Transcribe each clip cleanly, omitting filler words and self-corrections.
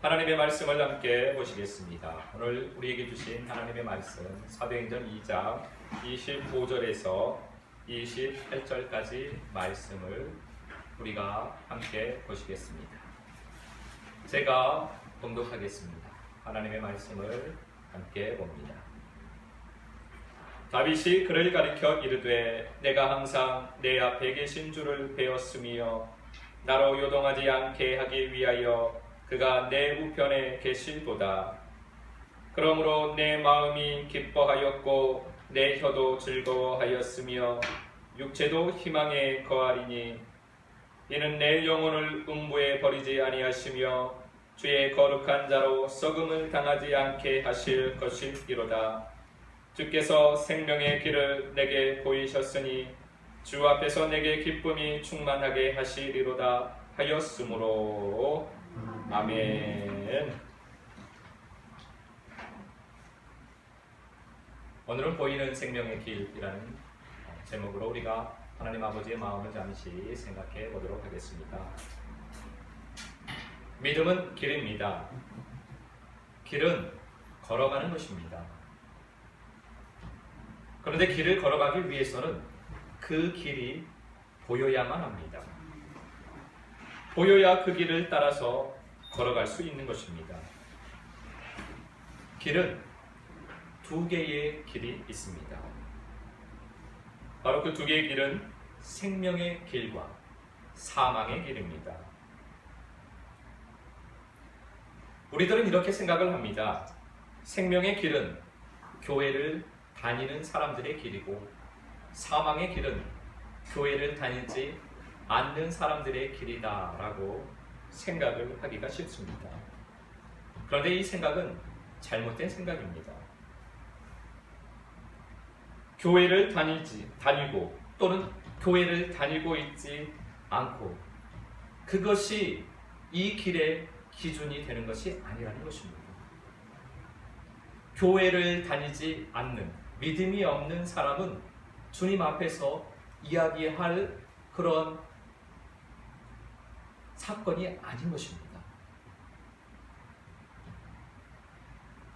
하나님의 말씀을 함께 보시겠습니다. 오늘 우리에게 주신 하나님의 말씀 사도행전 2장 25절에서 28절까지 말씀을 우리가 함께 보시겠습니다. 제가 봉독하겠습니다. 하나님의 말씀을 함께 봅니다. 다윗이 그를 가리켜 이르되 내가 항상 내 앞에 계신 줄을 배웠으며 나로 요동하지 않게 하기 위하여 그가 내 우편에 계시도다. 그러므로 내 마음이 기뻐하였고 내 혀도 즐거워하였으며 육체도 희망에 거하리니 이는 내 영혼을 음부에 버리지 아니하시며 주의 거룩한 자로 썩음을 당하지 않게 하실 것이기로다. 주께서 생명의 길을 내게 보이셨으니 주 앞에서 내게 기쁨이 충만하게 하시리로다 하였으므로 아멘. 오늘은 보이는 생명의 길이라는 제목으로 우리가 하나님 아버지의 마음을 잠시 생각해 보도록 하겠습니다. 믿음은 길입니다. 길은 걸어가는 것입니다. 그런데 길을 걸어가기 위해서는 그 길이 보여야만 합니다. 보여야 그 길을 따라서 걸어갈 수 있는 것입니다. 길은 두 개의 길이 있습니다. 바로 그 두 개의 길은 생명의 길과 사망의 길입니다. 우리들은 이렇게 생각을 합니다. 생명의 길은 교회를 다니는 사람들의 길이고 사망의 길은 교회를 다니지 않는 사람들의 길이다 라고 생각을 하기가 쉽습니다. 그런데 이 생각은 잘못된 생각입니다. 교회를 다니고 또는 교회를 다니고 있지 않고 그것이 이 길의 기준이 되는 것이 아니라는 것입니다. 교회를 다니지 않는 믿음이 없는 사람은 주님 앞에서 이야기할 그런 사건이 아닌 것입니다.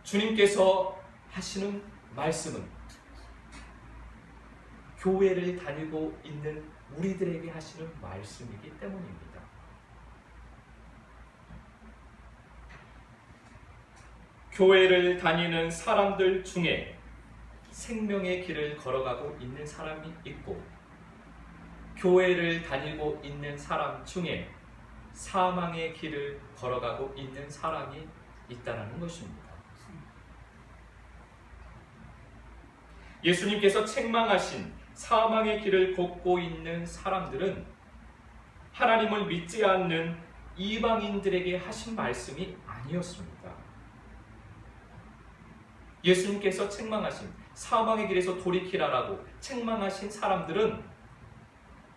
주님께서 하시는 말씀은 교회를 다니고 있는 우리들에게 하시는 말씀이기 때문입니다. 교회를 다니는 사람들 중에 생명의 길을 걸어가고 있는 사람이 있고 교회를 다니고 있는 사람 중에 사망의 길을 걸어가고 있는 사람이 있다는 것입니다. 예수님께서 책망하신 사망의 길을 걷고 있는 사람들은 하나님을 믿지 않는 이방인들에게 하신 말씀이 아니었습니다. 예수님께서 책망하신 사망의 길에서 돌이키라라고 책망하신 사람들은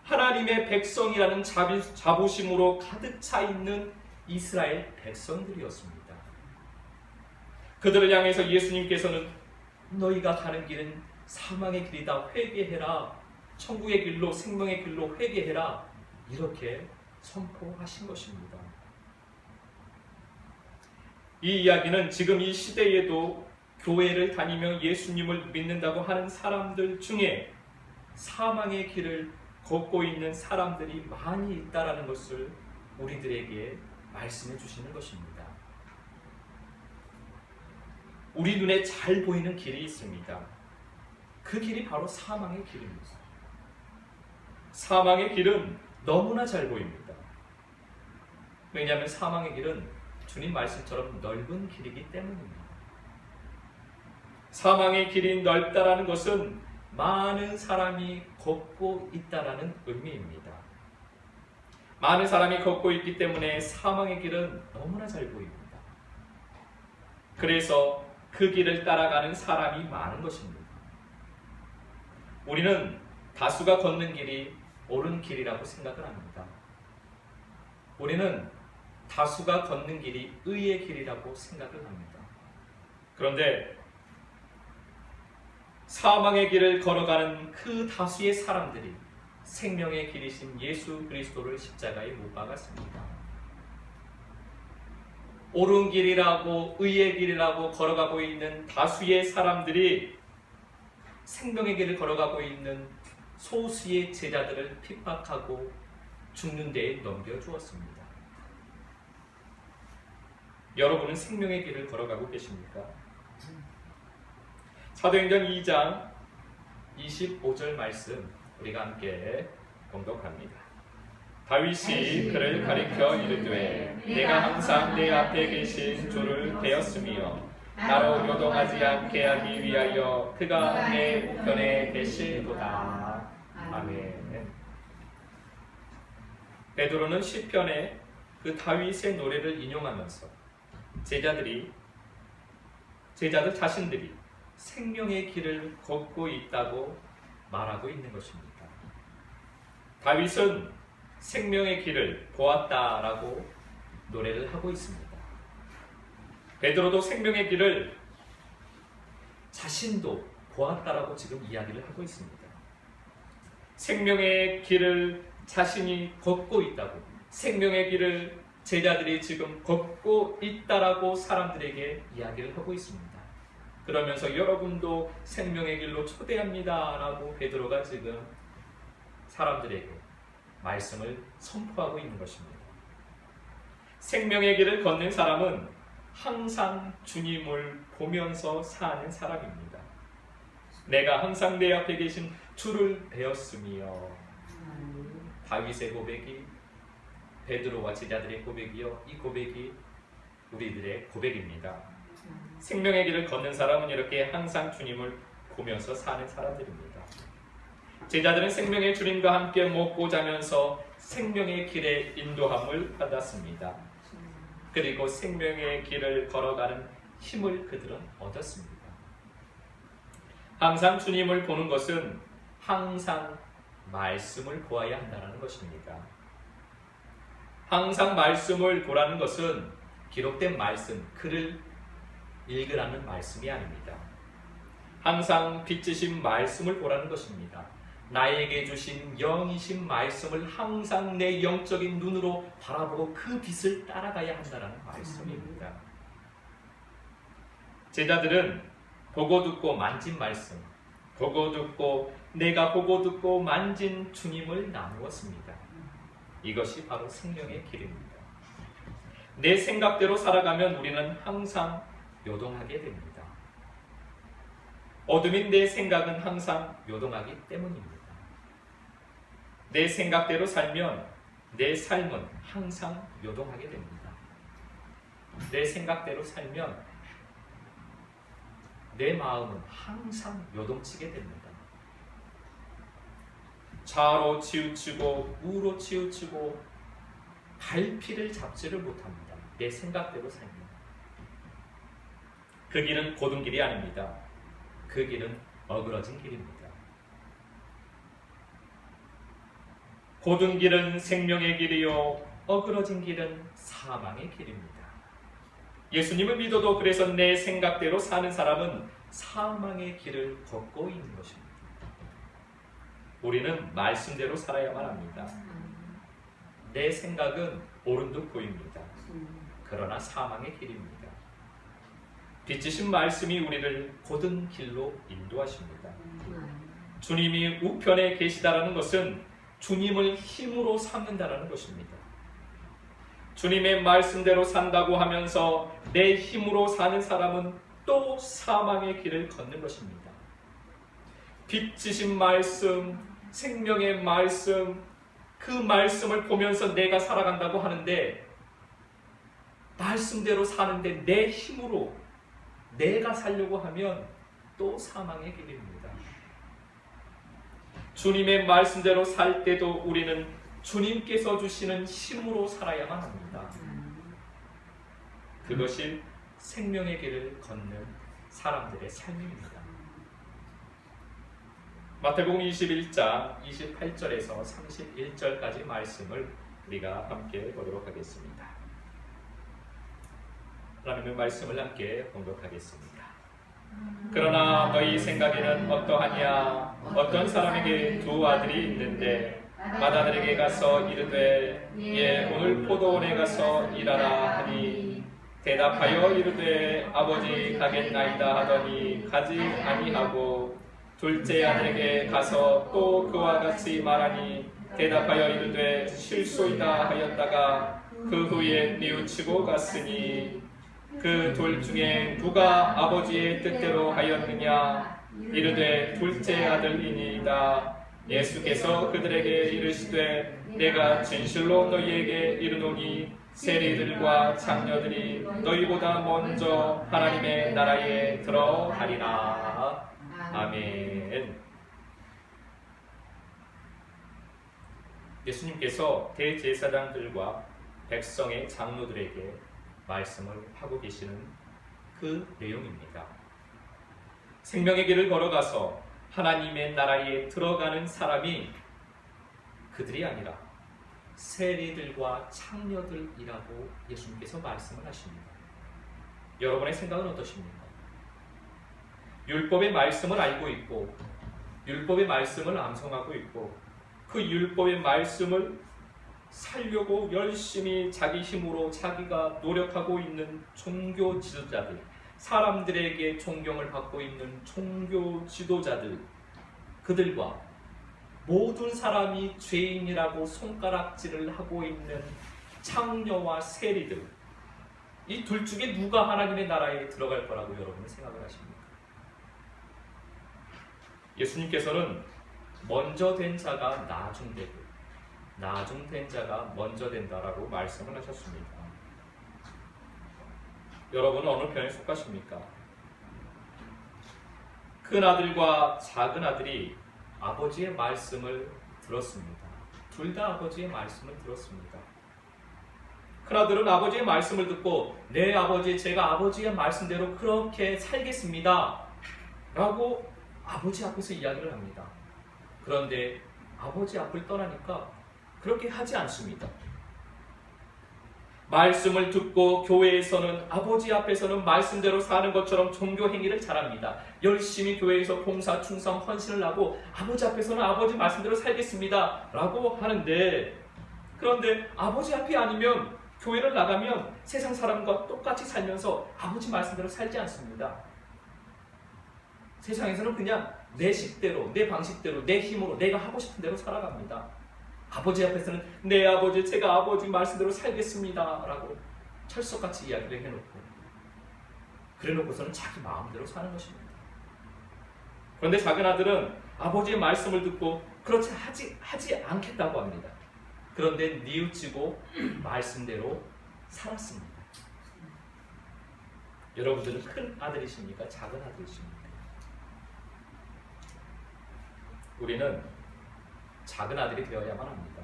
하나님의 백성이라는 자부심으로 가득 차 있는 이스라엘 백성들이었습니다. 그들을 향해서 예수님께서는 너희가 가는 길은 사망의 길이다 회개해라 천국의 길로 생명의 길로 회개해라 이렇게 선포하신 것입니다. 이 이야기는 지금 이 시대에도 교회를 다니며 예수님을 믿는다고 하는 사람들 중에 사망의 길을 걷고 있는 사람들이 많이 있다는 것을 우리들에게 말씀해 주시는 것입니다. 우리 눈에 잘 보이는 길이 있습니다. 그 길이 바로 사망의 길입니다. 사망의 길은 너무나 잘 보입니다. 왜냐하면 사망의 길은 주님 말씀처럼 넓은 길이기 때문입니다. 사망의 길이 넓다라는 것은 많은 사람이 걷고 있다라는 의미입니다. 많은 사람이 걷고 있기 때문에 사망의 길은 너무나 잘 보입니다. 그래서 그 길을 따라가는 사람이 많은 것입니다. 우리는 다수가 걷는 길이 옳은 길이라고 생각을 합니다. 우리는 다수가 걷는 길이 의의 길이라고 생각을 합니다. 그런데 사망의 길을 걸어가는 그 다수의 사람들이 생명의 길이신 예수 그리스도를 십자가에 못 박았습니다. 옳은 길이라고 의의 길이라고 걸어가고 있는 다수의 사람들이 생명의 길을 걸어가고 있는 소수의 제자들을 핍박하고 죽는 데에 넘겨주었습니다. 여러분은 생명의 길을 걸어가고 계십니까? 사도행전 2장 25절 말씀 우리가 함께 봉독합니다. 다윗이 그를 가리켜 이르되 내가 항상 내 앞에 계신 주를 배웠으며 나로 요동하지 않게 하기 위하여 그가 내 우편에 계시도다. 아멘. 베드로는 시편의 그 다윗의 노래를 인용하면서 제자들 자신들이 생명의 길을 걷고 있다고 말하고 있는 것입니다. 다윗은 생명의 길을 보았다라고 노래를 하고 있습니다. 베드로도 생명의 길을 자신도 보았다라고 지금 이야기를 하고 있습니다. 생명의 길을 자신이 걷고 있다고, 생명의 길을 제자들이 지금 걷고 있다라고 사람들에게 이야기를 하고 있습니다. 그러면서 여러분도 생명의 길로 초대합니다 라고 베드로가 지금 사람들에게 말씀을 선포하고 있는 것입니다. 생명의 길을 걷는 사람은 항상 주님을 보면서 사는 사람입니다. 내가 항상 내 앞에 계신 주를 배웠으며, 다윗의 고백이 베드로와 제자들의 고백이요, 이 고백이 우리들의 고백입니다. 생명의 길을 걷는 사람은 이렇게 항상 주님을 보면서 사는 사람들입니다. 제자들은 생명의 주님과 함께 먹고 자면서 생명의 길의 인도함을 받았습니다. 그리고 생명의 길을 걸어가는 힘을 그들은 얻었습니다. 항상 주님을 보는 것은 항상 말씀을 보아야 한다는 것입니다. 항상 말씀을 보라는 것은 기록된 말씀, 글을 읽으라는 말씀이 아닙니다. 항상 빛이신 말씀을 보라는 것입니다. 나에게 주신 영이신 말씀을 항상 내 영적인 눈으로 바라보고 그 빛을 따라가야 한다는 말씀입니다. 제자들은 보고 듣고 만진 말씀, 보고 듣고 내가 보고 듣고 만진 주님을 나누었습니다. 이것이 바로 생명의 길입니다. 내 생각대로 살아가면 우리는 항상 요동하게 됩니다. 어둠인 내 생각은 항상 요동하기 때문입니다. 내 생각대로 살면 내 삶은 항상 요동하게 됩니다. 내 생각대로 살면 내 마음은 항상 요동치게 됩니다. 좌로 치우치고 우로 치우치고 갈피를 잡지를 못합니다. 내 생각대로 살면. 그 길은 고든 길이 아닙니다. 그 길은 어그러진 길입니다. 고든 길은 생명의 길이요, 어그러진 길은 사망의 길입니다. 예수님을 믿어도 그래서 내 생각대로 사는 사람은 사망의 길을 걷고 있는 것입니다. 우리는 말씀대로 살아야만 합니다. 내 생각은 옳은 듯 보입니다. 그러나 사망의 길입니다. 빛이신 말씀이 우리를 고든 길로 인도하십니다. 주님이 우편에 계시다라는 것은 주님을 힘으로 삼는다라는 것입니다. 주님의 말씀대로 산다고 하면서 내 힘으로 사는 사람은 또 사망의 길을 걷는 것입니다. 빛이신 말씀, 생명의 말씀, 그 말씀을 보면서 내가 살아간다고 하는데 말씀대로 사는데 내 힘으로 내가 살려고 하면 또 사망의 길입니다. 주님의 말씀대로 살 때도 우리는 주님께서 주시는 힘으로 살아야만 합니다. 그것이 생명의 길을 걷는 사람들의 삶입니다. 마태복음 21장 28절에서 31절까지 말씀을 우리가 함께 보도록 하겠습니다. 하나님의 말씀을 함께 봉독하겠습니다. 그러나 너희 생각에는 어떠하냐? 어떤 사람에게 두 아들이 있는데 맏아들에게 가서 이르되 예 오늘 포도원에 가서 일하라 하니 대답하여 이르되 아버지 가겠나이다 하더니 가지 아니하고 둘째 아들에게 가서 또 그와 같이 말하니 대답하여 이르되 실소이다 하였다가 그 후에 뉘우치고 갔으니 그 둘 중에 누가 아버지의 뜻대로 하였느냐 이르되 둘째 아들이니이다. 예수께서 그들에게 이르시되 내가 진실로 너희에게 이르노니 세리들과 장녀들이 너희보다 먼저 하나님의 나라에 들어가리라. 아멘. 예수님께서 대제사장들과 백성의 장로들에게 말씀을 하고 계시는 그 내용입니다. 생명의 길을 걸어가서 하나님의 나라에 들어가는 사람이 그들이 아니라 세리들과 창녀들이라고 예수님께서 말씀을 하십니다. 여러분의 생각은 어떠십니까? 율법의 말씀을 알고 있고 율법의 말씀을 암송하고 있고 그 율법의 말씀을 살려고 열심히 자기 힘으로 자기가 노력하고 있는 종교 지도자들, 사람들에게 존경을 받고 있는 종교 지도자들, 그들과 모든 사람이 죄인이라고 손가락질을 하고 있는 창녀와 세리들, 이 둘 중에 누가 하나님의 나라에 들어갈 거라고 여러분은 생각을 하십니까? 예수님께서는 먼저 된 자가 나중되고 나중된 자가 먼저 된다라고 말씀을 하셨습니다. 여러분은 어느 편에 속하십니까? 큰 아들과 작은 아들이 아버지의 말씀을 들었습니다. 둘 다 아버지의 말씀을 들었습니다. 큰 아들은 아버지의 말씀을 듣고 네 아버지, 제가 아버지의 말씀대로 그렇게 살겠습니다 라고 아버지 앞에서 이야기를 합니다. 그런데 아버지 앞을 떠나니까 그렇게 하지 않습니다. 말씀을 듣고 교회에서는 아버지 앞에서는 말씀대로 사는 것처럼 종교 행위를 잘합니다. 열심히 교회에서 봉사, 충성, 헌신을 하고 아버지 앞에서는 아버지 말씀대로 살겠습니다 라고 하는데, 그런데 아버지 앞이 아니면 교회를 나가면 세상 사람과 똑같이 살면서 아버지 말씀대로 살지 않습니다. 세상에서는 그냥 내 식대로, 내 방식대로, 내 힘으로 내가 하고 싶은 대로 살아갑니다. 아버지 앞에서는 네 아버지, 제가 아버지 말씀대로 살겠습니다 라고 철석같이 이야기를 해놓고 그래놓고서는 자기 마음대로 사는 것입니다. 그런데 작은 아들은 아버지의 말씀을 듣고 그렇지 하지 않겠다고 합니다. 그런데 뉘우치고 말씀대로 살았습니다. 여러분들은 큰 아들이십니까? 작은 아들이십니까? 우리는 작은 아들이 되어야만 합니다.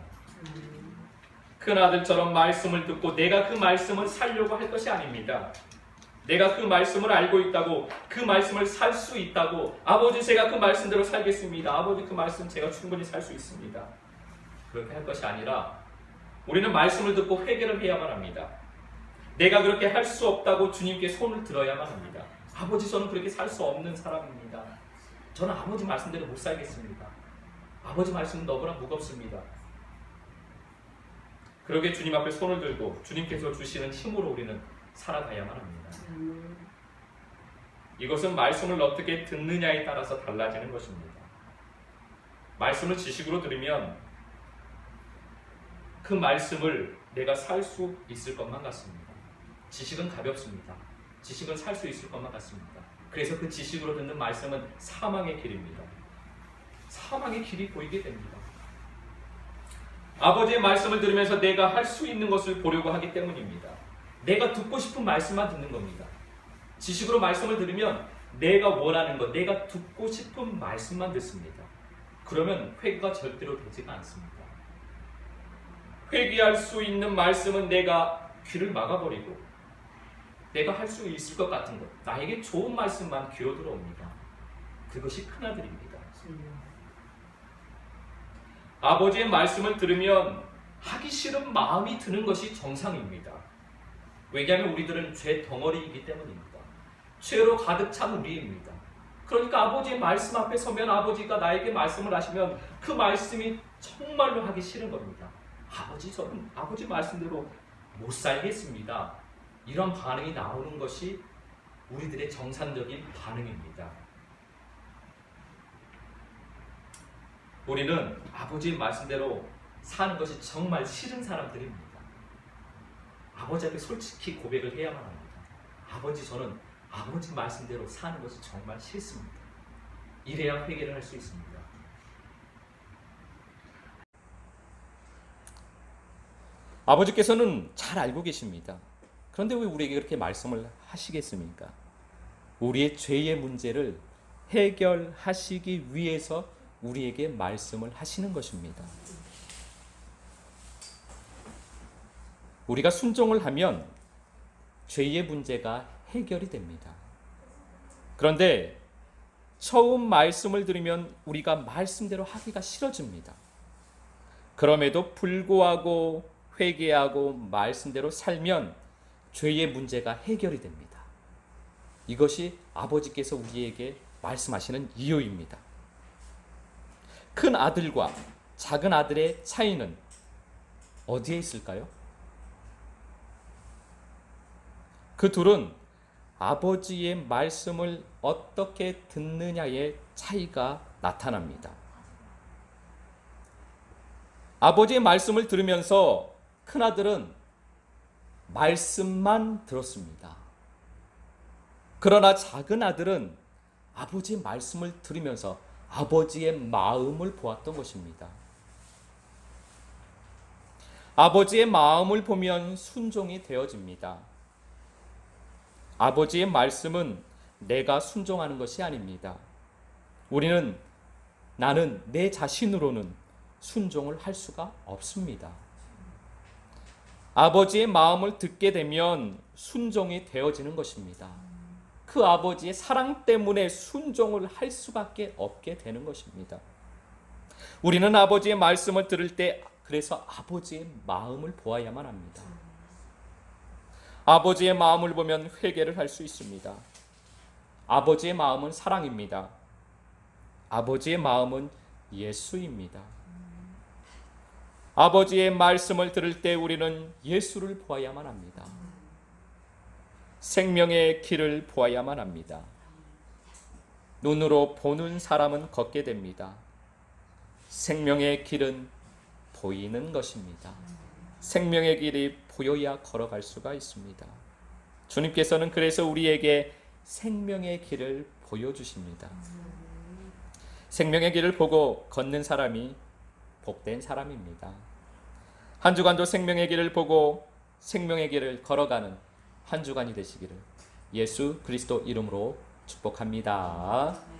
큰 아들처럼 말씀을 듣고 내가 그 말씀을 살려고 할 것이 아닙니다. 내가 그 말씀을 알고 있다고, 그 말씀을 살 수 있다고, 아버지 제가 그 말씀대로 살겠습니다, 아버지 그 말씀 제가 충분히 살 수 있습니다, 그렇게 할 것이 아니라 우리는 말씀을 듣고 회개를 해야만 합니다. 내가 그렇게 할 수 없다고 주님께 손을 들어야만 합니다. 아버지, 저는 그렇게 살 수 없는 사람입니다. 저는 아버지 말씀대로 못 살겠습니다. 아버지 말씀은 너무나 무겁습니다. 그러게 주님 앞에 손을 들고 주님께서 주시는 힘으로 우리는 살아가야만 합니다. 이것은 말씀을 어떻게 듣느냐에 따라서 달라지는 것입니다. 말씀을 지식으로 들으면 그 말씀을 내가 살 수 있을 것만 같습니다. 지식은 가볍습니다. 지식은 살 수 있을 것만 같습니다. 그래서 그 지식으로 듣는 말씀은 사망의 길입니다. 사망의 길이 보이게 됩니다. 아버지의 말씀을 들으면서 내가 할 수 있는 것을 보려고 하기 때문입니다. 내가 듣고 싶은 말씀만 듣는 겁니다. 지식으로 말씀을 들으면 내가 원하는 것, 내가 듣고 싶은 말씀만 듣습니다. 그러면 회개가 절대로 되지가 않습니다. 회개할 수 있는 말씀은 내가 귀를 막아버리고 내가 할 수 있을 것 같은 것, 나에게 좋은 말씀만 귀로 들어옵니다. 그것이 큰아들입니다. 아버지의 말씀을 들으면 하기 싫은 마음이 드는 것이 정상입니다. 왜냐하면 우리들은 죄 덩어리이기 때문입니다. 죄로 가득 찬 우리입니다. 그러니까 아버지의 말씀 앞에 서면 아버지가 나에게 말씀을 하시면 그 말씀이 정말로 하기 싫은 겁니다. 아버지, 저는 아버지 말씀대로 못 살겠습니다 이런 반응이 나오는 것이 우리들의 정상적인 반응입니다. 우리는 아버지의 말씀대로 사는 것이 정말 싫은 사람들입니다. 아버지 앞에 솔직히 고백을 해야만 합니다. 아버지, 저는 아버지 말씀대로 사는 것이 정말 싫습니다. 이래야 회개를 할 수 있습니다. 아버지께서는 잘 알고 계십니다. 그런데 왜 우리에게 그렇게 말씀을 하시겠습니까? 우리의 죄의 문제를 해결하시기 위해서 우리에게 말씀을 하시는 것입니다. 우리가 순종을 하면 죄의 문제가 해결이 됩니다. 그런데 처음 말씀을 들으면 우리가 말씀대로 하기가 싫어집니다. 그럼에도 불구하고 회개하고 말씀대로 살면 죄의 문제가 해결이 됩니다. 이것이 아버지께서 우리에게 말씀하시는 이유입니다. 큰 아들과 작은 아들의 차이는 어디에 있을까요? 그 둘은 아버지의 말씀을 어떻게 듣느냐의 차이가 나타납니다. 아버지의 말씀을 들으면서 큰아들은 말씀만 들었습니다. 그러나 작은 아들은 아버지의 말씀을 들으면서 아버지의 마음을 보았던 것입니다. 아버지의 마음을 보면 순종이 되어집니다. 아버지의 말씀은 내가 순종하는 것이 아닙니다. 나는 내 자신으로는 순종을 할 수가 없습니다. 아버지의 마음을 듣게 되면 순종이 되어지는 것입니다. 그 아버지의 사랑 때문에 순종을 할 수밖에 없게 되는 것입니다. 우리는 아버지의 말씀을 들을 때 그래서 아버지의 마음을 보아야만 합니다. 아버지의 마음을 보면 회개를 할 수 있습니다. 아버지의 마음은 사랑입니다. 아버지의 마음은 예수입니다. 아버지의 말씀을 들을 때 우리는 예수를 보아야만 합니다. 생명의 길을 보아야만 합니다. 눈으로 보는 사람은 걷게 됩니다. 생명의 길은 보이는 것입니다. 생명의 길이 보여야 걸어갈 수가 있습니다. 주님께서는 그래서 우리에게 생명의 길을 보여주십니다. 생명의 길을 보고 걷는 사람이 복된 사람입니다. 한 주간도 생명의 길을 보고 생명의 길을 걸어가는 한 주간이 되시기를 예수 그리스도 이름으로 축복합니다.